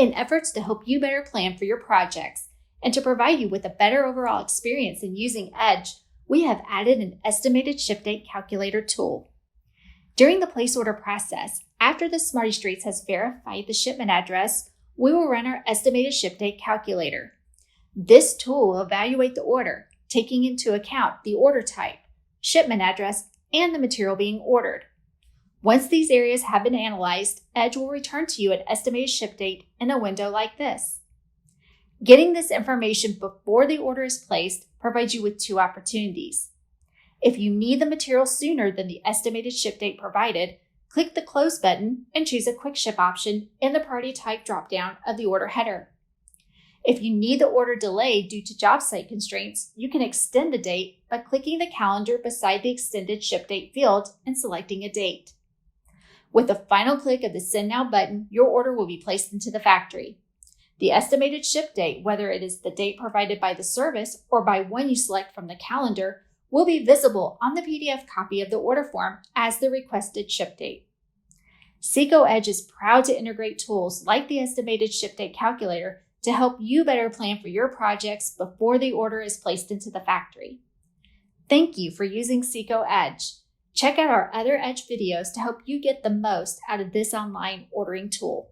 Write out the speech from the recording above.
In efforts to help you better plan for your projects and to provide you with a better overall experience in using Edge, we have added an estimated ship date calculator tool. During the place order process, after the Smarty Streets has verified the shipment address, we will run our estimated ship date calculator. This tool will evaluate the order, taking into account the order type, shipment address, and the material being ordered. Once these areas have been analyzed, Edge will return to you an estimated ship date in a window like this. Getting this information before the order is placed provides you with two opportunities. If you need the material sooner than the estimated ship date provided, click the Close button and choose a Quick Ship option in the Priority Type dropdown of the order header. If you need the order delayed due to job site constraints, you can extend the date by clicking the calendar beside the Extended Ship Date field and selecting a date. With the final click of the Send Now button, your order will be placed into the factory. The estimated ship date, whether it is the date provided by the service or by one you select from the calendar, will be visible on the PDF copy of the order form as the requested ship date. Seco Edge is proud to integrate tools like the estimated ship date calculator to help you better plan for your projects before the order is placed into the factory. Thank you for using Seco Edge. Check out our other Edge videos to help you get the most out of this online ordering tool.